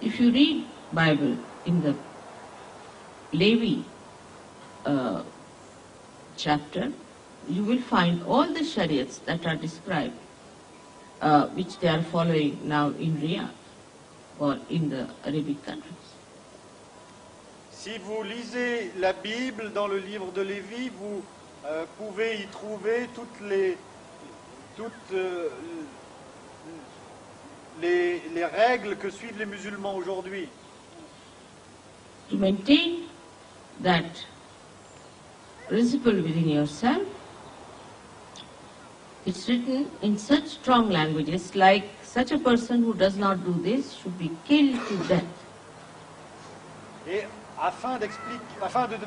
If you read Bible in the Levi chapter, you will find all the chariots that are described, which they are following now in Riyadh or in the Arabic countries. Si vous lisez la Bible dans le livre de Lévi, vous pouvez y trouver toutes les règles que suivent les musulmans aujourd'hui. To maintain that principle within yourself, it's written in such strong languages, like such a person who does not do this should be killed to death. Et afin de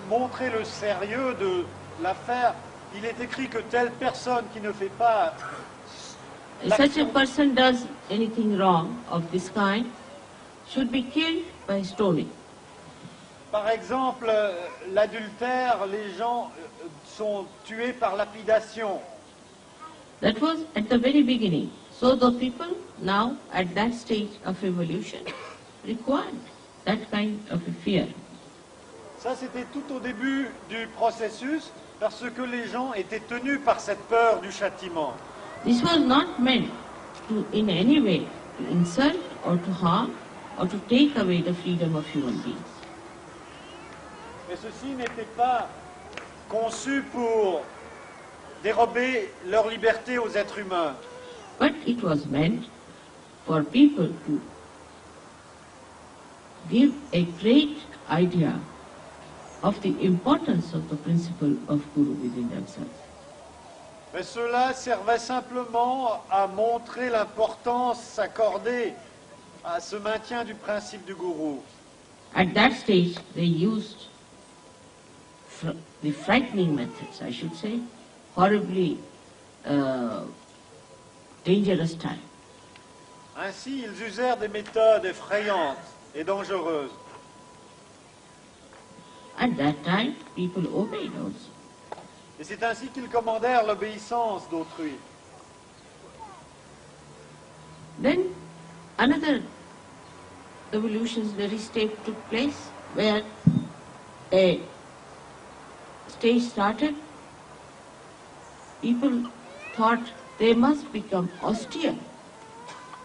montrer le sérieux de l'affaire, il est écrit que telle personne qui ne fait pas If such a person does anything wrong of this kind, should be killed by stoning. Par exemple, l'adultère, les gens sont tués par lapidation. That was at the very beginning. So the people now at that stage of evolution required that kind of a fear. Ça, c'était tout au début du processus, parce que les gens étaient tenus par cette peur du châtiment. This was not meant to in any way to insult or to harm or to take away the freedom of human beings. Mais ceci n'était pas conçu pour dérober leur liberté aux êtres humains. But it was meant for people to give a great idea of the importance of the principle of Guru within themselves. Mais cela servait simplement à montrer l'importance accordée à ce maintien du principe du gourou. At that stage, they used the frightening methods, I should say, horribly dangerous time. Ainsi, ils usèrent des méthodes effrayantes et dangereuses. At that time, people obeyed also. Et c'est ainsi qu'ils commandèrent l'obéissance d'autrui. Then another evolutionary stage took place where a stage started. People thought they must become austere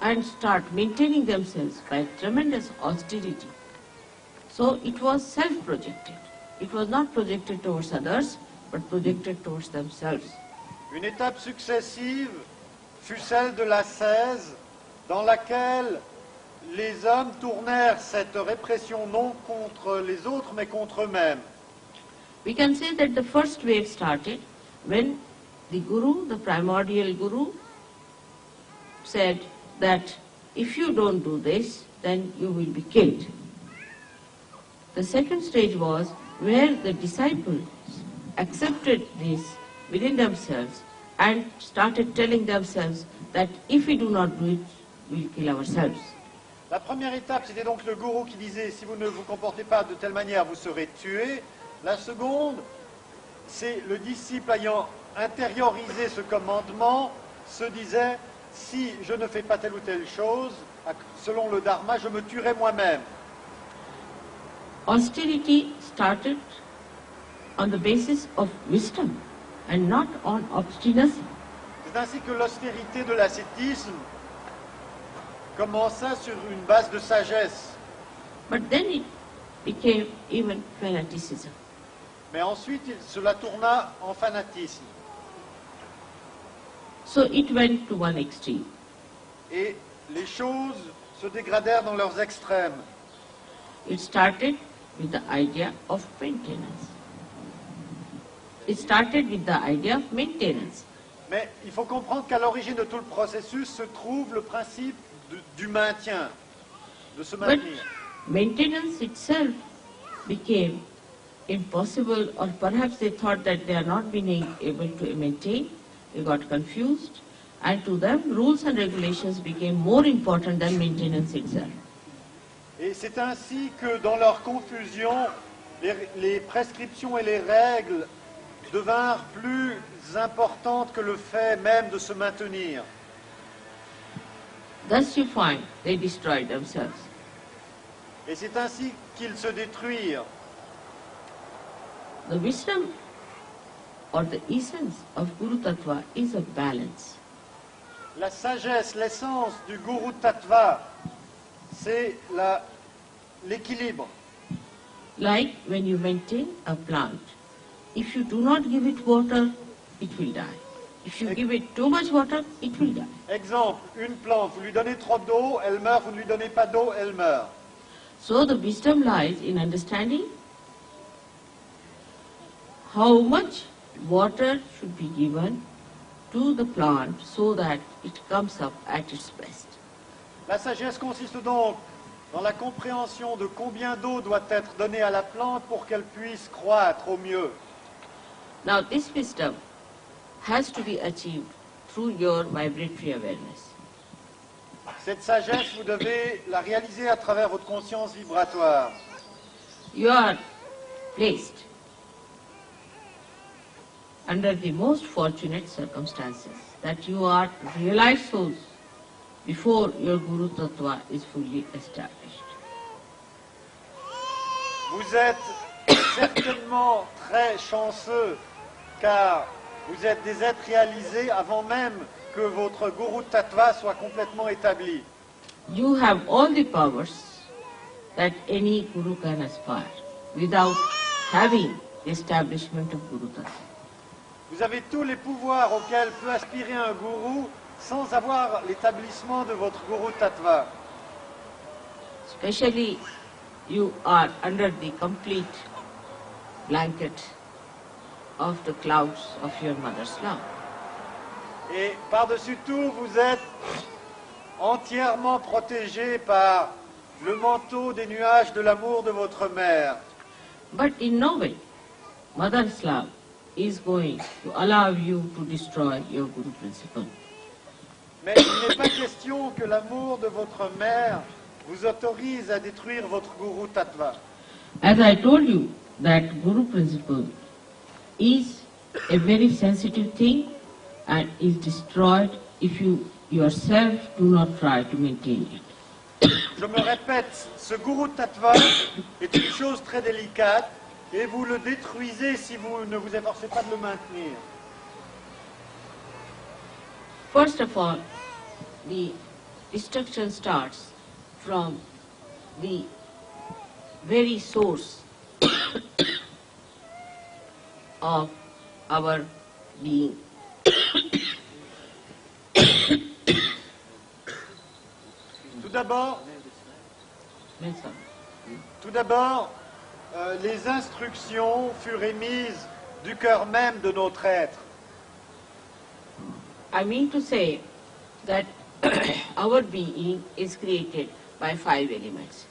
and start maintaining themselves by tremendous austerity. So it was self-projected. It was not projected towards others, but projected towards themselves. Une étape successive fut celle de l'ascèse, dans laquelle les hommes tournèrent cette répression non contre les autres, mais contre eux-mêmes. We can say that the first wave started when the Guru, the primordial Guru, said that if you don't do this, then you will be killed. The second stage was where the disciples accepted this within themselves and started telling themselves that if we do not do it, we'll kill ourselves. La première étape, c'était donc le gourou qui disait « si vous ne vous comportez pas de telle manière, vous serez tué ». La seconde, c'est le disciple ayant intériorisé ce commandement, se disait « si je ne fais pas telle ou telle chose, selon le dharma, je me tuerai moi-même ». Austerity started on the basis of wisdom and not on obstinacy. C'est ainsi que l'austérité de l'ascétisme commença sur une base de sagesse. But then it became even fanaticism. Mais ensuite, cela tourna en fanatisme. So it went to one extreme. Et les choses se dégradèrent dans leurs extrêmes. It started with the idea of maintenance. It started with the idea of maintenance. Mais il faut comprendre qu'à l'origine de tout le processus se trouve le principe du maintien, de se But maintenir. maintenance itself became impossible, or perhaps they thought that they are not being able to maintain. They got confused, and to them rules and regulations became more important than maintenance itself. Et c'est ainsi que dans leur confusion, les prescriptions et les règles devinrent plus importantes que le fait même de se maintenir. Thus you find they destroyed themselves. Et c'est ainsi qu'ils se détruisent. The wisdom or the essence of Guru Tattva is a balance. La sagesse, l'essence du Guru Tattva, c'est l'équilibre. Like when you maintain a plant, if you do not give it water, it will die. If you give it too much water, it will die. Exemple, une plante, vous lui donnez trop d'eau, elle meurt, vous ne lui donnez pas d'eau, elle meurt. So the wisdom lies in understanding how much water should be given to the plant so that it comes up at its best. La sagesse consiste donc dans la compréhension de combien d'eau doit être donnée à la plante pour qu'elle puisse croître au mieux. Now this wisdom has to be achieved through your vibratory awareness. Cette sagesse, vous devez la réaliser à travers votre conscience vibratoire. You are placed under the most fortunate circumstances that you are realized souls before your Guru Tattva is fully established. Vous êtes certainement très chanceux car vous êtes des êtres réalisés avant même que votre Guru Tattva soit complètement établi. You have all the powers that any Guru can aspire without having the establishment of Guru Tattva. Vous avez tous les pouvoirs auxquels peut aspirer un gourou sans avoir l'établissement de votre Guru Tattva. Especially you are under the complete blanket of the clouds of your mother's love. Et par-dessus tout, vous êtes entièrement protégé par le manteau des nuages de l'amour de votre mère. But in no way, mother's love is going to allow you to destroy your Guru principle. Mais il n'est pas question que l'amour de votre mère vous autorise à détruire votre Guru Tattva. As I told you, that Guru principle is a very sensitive thing and is destroyed if you yourself do not try to maintain it. Je me répète, ce Guru Tattva est une chose très délicate et vous le détruisez si vous ne vous efforcez pas de le maintenir. First of all, the destruction starts from the very source of our being. Tout d'abord, les instructions furent émises du cœur même de notre être. I mean to say that our being is created by 5 elements.